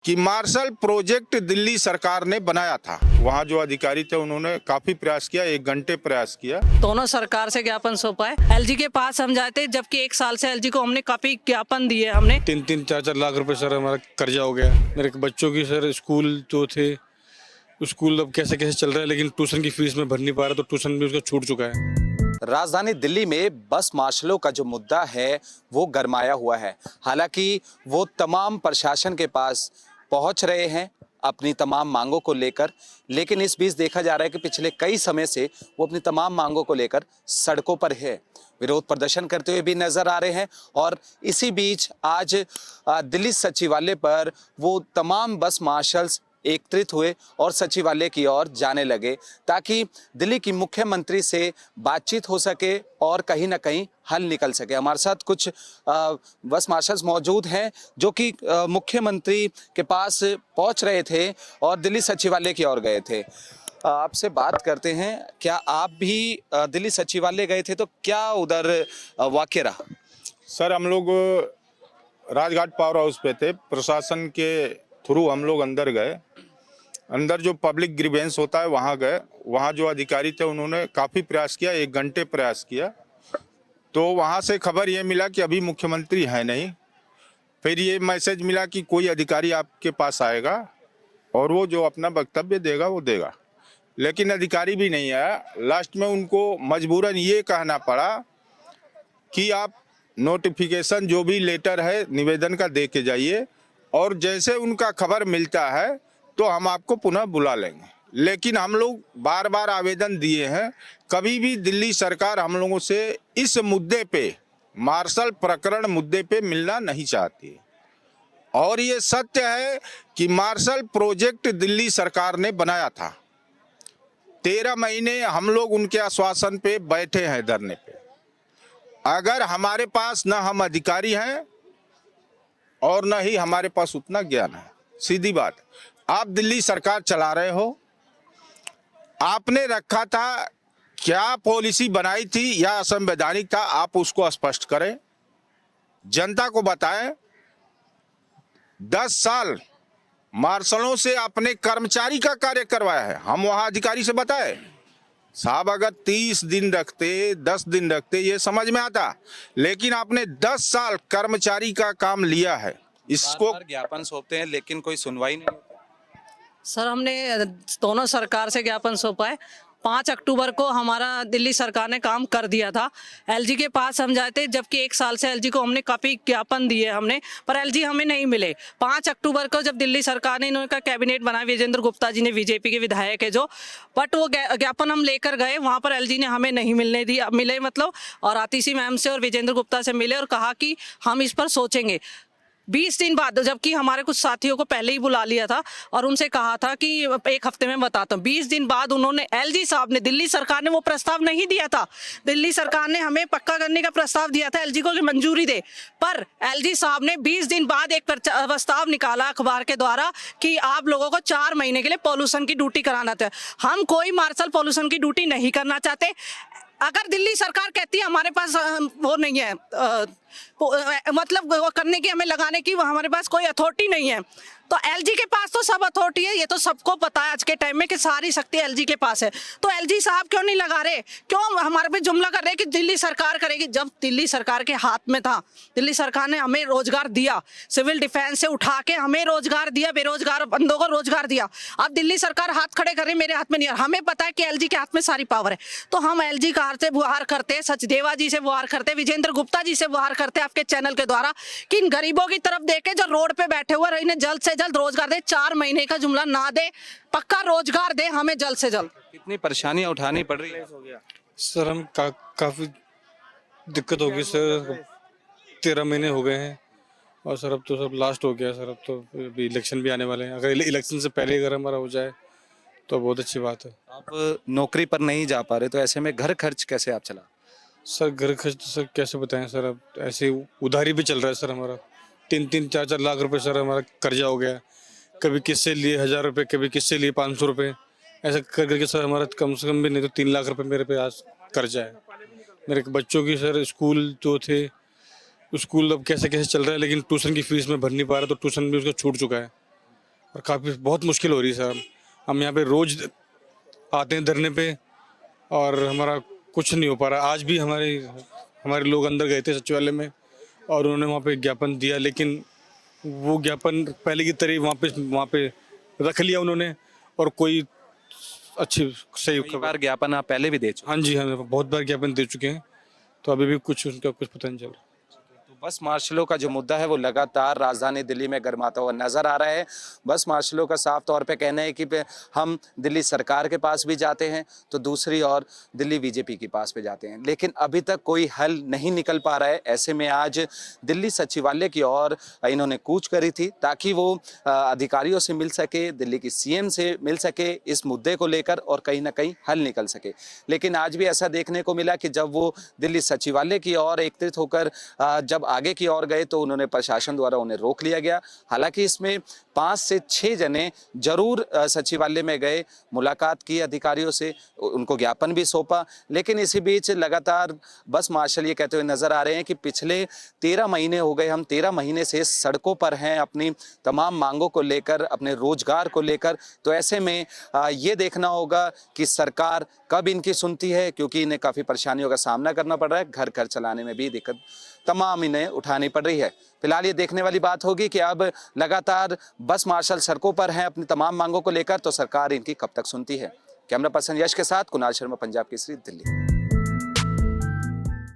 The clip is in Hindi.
कि मार्शल प्रोजेक्ट दिल्ली सरकार ने बनाया था। वहाँ जो अधिकारी थे उन्होंने काफी प्रयास किया, 1 घंटे प्रयास किया। दोनों सरकार से ज्ञापन सौंपा है। एलजी के पास हम जाते, जबकि 1 साल से एलजी को हमने काफी ज्ञापन दिए हमने। 3-4 लाख रुपए सर हमारा कर्जा हो गया। मेरे बच्चों की सर स्कूल जो थे, स्कूल अब कैसे कैसे चल रहा है, लेकिन ट्यूशन की फीस में भर नहीं पा रहा, तो ट्यूशन भी उसका छूट चुका है। राजधानी दिल्ली में बस मार्शलों का जो मुद्दा है वो गरमाया हुआ है। हालांकि वो तमाम प्रशासन के पास पहुंच रहे हैं अपनी तमाम मांगों को लेकर, लेकिन इस बीच देखा जा रहा है कि पिछले कई समय से वो अपनी तमाम मांगों को लेकर सड़कों पर है, विरोध प्रदर्शन करते हुए भी नजर आ रहे हैं। और इसी बीच आज दिल्ली सचिवालय पर वो तमाम बस मार्शल्स एकत्रित हुए और सचिवालय की ओर जाने लगे, ताकि दिल्ली की मुख्यमंत्री से बातचीत हो सके और कहीं ना कहीं हल निकल सके। हमारे साथ कुछ बस मार्शल्स मौजूद हैं जो कि मुख्यमंत्री के पास पहुंच रहे थे और दिल्ली सचिवालय की ओर गए थे। आपसे बात करते हैं, क्या आप भी दिल्ली सचिवालय गए थे? तो क्या उधर वाकया रहा? सर, हम लोग राजघाट पावर हाउस पे थे, प्रशासन के थ्रू हम लोग अंदर गए। अंदर जो पब्लिक ग्रीवेंस होता है वहाँ गए। वहाँ जो अधिकारी थे उन्होंने काफ़ी प्रयास किया, 1 घंटे प्रयास किया। तो वहाँ से खबर ये मिला कि अभी मुख्यमंत्री है नहीं। फिर ये मैसेज मिला कि कोई अधिकारी आपके पास आएगा और वो जो अपना वक्तव्य देगा वो देगा, लेकिन अधिकारी भी नहीं आया। लास्ट में उनको मजबूरन ये कहना पड़ा कि आप नोटिफिकेशन जो भी लेटर है निवेदन का दे के जाइए, और जैसे उनका खबर मिलता है तो हम आपको पुनः बुला लेंगे। लेकिन हम लोग बार बार आवेदन दिए हैं, कभी भी दिल्ली सरकार हम लोगों से इस मुद्दे पे, मार्शल प्रकरण मुद्दे पे मिलना नहीं चाहती। और ये सत्य है कि मार्शल प्रोजेक्ट दिल्ली सरकार ने बनाया था। 13 महीने हम लोग उनके आश्वासन पे बैठे हैं धरने पे। अगर हमारे पास न हम अधिकारी हैं और न ही हमारे पास उतना ज्ञान है, सीधी बात। आप दिल्ली सरकार चला रहे हो, आपने रखा था, क्या पॉलिसी बनाई थी या असंवैधानिक था, आप उसको स्पष्ट करें, जनता को बताएं। 10 साल मार्शलों से अपने कर्मचारी का कार्य करवाया है। हम वहां अधिकारी से बताए साहब, अगर 30 दिन रखते, 10 दिन रखते, ये समझ में आता, लेकिन आपने 10 साल कर्मचारी का काम लिया है। इसको ज्ञापन सौंपते हैं लेकिन कोई सुनवाई नहीं होती। सर, हमने दोनों सरकार से ज्ञापन सौंपा है। 5 अक्टूबर को हमारा दिल्ली सरकार ने काम कर दिया था। एलजी के पास हम जाते, जबकि 1 साल से एलजी को हमने काफ़ी ज्ञापन दिए हमने, पर एलजी हमें नहीं मिले। 5 अक्टूबर को जब दिल्ली सरकार ने इनका कैबिनेट बनाया, विजेंद्र गुप्ता जी ने, बीजेपी के विधायक है जो, बट वो ज्ञापन हम लेकर गए, वहाँ पर एलजी ने हमें नहीं मिलने दिया, मिले मतलब। और आतिशी मैम से और विजेंद्र गुप्ता से मिले और कहा कि हम इस पर सोचेंगे। 20 दिन बाद, जबकि हमारे कुछ साथियों को पहले ही बुला लिया था और उनसे कहा था कि 1 हफ्ते में बताता हूँ, 20 दिन बाद उन्होंने, एलजी साहब ने, दिल्ली सरकार ने वो प्रस्ताव नहीं दिया था। दिल्ली सरकार ने हमें पक्का करने का प्रस्ताव दिया था एलजी को कि मंजूरी दे, पर एलजी साहब ने 20 दिन बाद एक प्रस्ताव निकाला अखबार के द्वारा कि आप लोगों को 4 महीने के लिए पॉल्यूशन की ड्यूटी कराना था। हम कोई मार्शल पॉल्यूशन की ड्यूटी नहीं करना चाहते। अगर दिल्ली सरकार कहती है हमारे पास वो नहीं है, मतलब वो करने की, हमें लगाने की हमारे पास कोई अथॉरिटी नहीं है, तो एलजी के पास तो सब अथॉरिटी है। ये तो सबको पता है आज के टाइम में कि सारी शक्ति एलजी के पास है। तो एलजी साहब क्यों नहीं लगा रहे? क्यों हमारे पे जुमला कर रहे कि दिल्ली सरकार करेगी? जब दिल्ली सरकार के हाथ में था, दिल्ली सरकार ने हमें रोजगार दिया, सिविल डिफेंस से उठा के हमें रोजगार दिया, बेरोजगार बंदों को रोजगार दिया। अब दिल्ली सरकार हाथ खड़े कर रही, मेरे हाथ में नहीं है। हमें पता है कि एलजी के हाथ में सारी पावर है, तो हम एलजी का से गुहार करते, सचदेवा जी से गुहार करते, विजेंद्र गुप्ता जी से गुहार करते आपके चैनल के द्वारा कि इन गरीबों की तरफ देखे जो रोड पे बैठे हुए, इन्हें जल्द से जल्द रोजगार दे। 4 महीने का जुमला ना दे, पक्का रोजगार दे हमें जल्द से जल्द। कितनी परेशानियां उठानी पड़ रही है? सर हम काफ़ी दिक्कत होगी सर, 13 महीने हो गए हैं और सर अब तो सब लास्ट हो गया सर। अब तो अभी इलेक्शन भी आने वाले हैं, अगर इलेक्शन से पहले अगर हमारा हो जाए तो बहुत अच्छी बात है। आप नौकरी पर नहीं जा पा रहे, तो ऐसे में घर खर्च कैसे आप चला? सर घर खर्च तो सर कैसे बताएं सर, अब ऐसे उधारी भी चल रहा है सर हमारा। 3-4 लाख रुपए सर हमारा कर्जा हो गया। कभी किससे लिए 1000 रुपये, कभी किससे लिए 500 रुपये, ऐसा कर करके सर हमारा कम से कम भी नहीं तो 3 लाख रुपए मेरे पे आज कर्जा है। मेरे बच्चों की सर स्कूल जो थे, स्कूल अब कैसे कैसे चल रहा है, लेकिन ट्यूशन की फीस में भर नहीं पा रहा, तो ट्यूशन भी उसका छूट चुका है। और काफ़ी बहुत मुश्किल हो रही है सर। हम यहाँ पे रोज़ आते हैं धरने पे और हमारा कुछ नहीं हो पा रहा। आज भी हमारे लोग अंदर गए थे सचिवालय में और उन्होंने वहाँ पे ज्ञापन दिया, लेकिन वो ज्ञापन पहले की तरह वहाँ पे रख लिया उन्होंने और कोई अच्छी सही कई बार ज्ञापन आप पहले भी दे चुके हाँ जी, हाँ बहुत बार ज्ञापन दे चुके हैं, तो अभी भी कुछ उनका कुछ पता नहीं चल रहा। हैं। बस मार्शलों का जो मुद्दा है वो लगातार राजधानी दिल्ली में गर्माता हुआ नजर आ रहा है। बस मार्शलों का साफ तौर पे कहना है कि हम दिल्ली सरकार के पास भी जाते हैं तो दूसरी ओर दिल्ली बीजेपी के पास भी जाते हैं, लेकिन अभी तक कोई हल नहीं निकल पा रहा है। ऐसे में आज दिल्ली सचिवालय की ओर इन्होंने कूच करी थी ताकि वो अधिकारियों से मिल सके, दिल्ली की सीएम से मिल सके इस मुद्दे को लेकर और कहीं ना कहीं हल निकल सके। लेकिन आज भी ऐसा देखने को मिला कि जब वो दिल्ली सचिवालय की ओर एकत्रित होकर जब आगे की ओर गए तो उन्होंने प्रशासन द्वारा उन्हें रोक लिया गया। हालांकि इसमें 5 से 6 जने जरूर सचिवालय में गए, मुलाकात की अधिकारियों से, उनको ज्ञापन भी सौंपा, लेकिन इसी बीच लगातार बस मार्शल ये कहते हुए नजर आ रहे हैं कि पिछले 13 महीने हो गए, हम 13 महीने से सड़कों पर हैं अपनी तमाम मांगों को लेकर, अपने रोजगार को लेकर। तो ऐसे में ये देखना होगा कि सरकार कब इनकी सुनती है, क्योंकि इन्हें काफ़ी परेशानियों का सामना करना पड़ रहा है, घर चलाने में भी दिक्कत तमाम इन्हें उठानी पड़ रही है। फिलहाल ये देखने वाली बात होगी कि अब लगातार बस मार्शल सड़कों पर हैं अपनी तमाम मांगों को लेकर, तो सरकार इनकी कब तक सुनती है। कैमरा पर्सन यश के साथ कुणाल शर्मा, पंजाब केसरी, दिल्ली।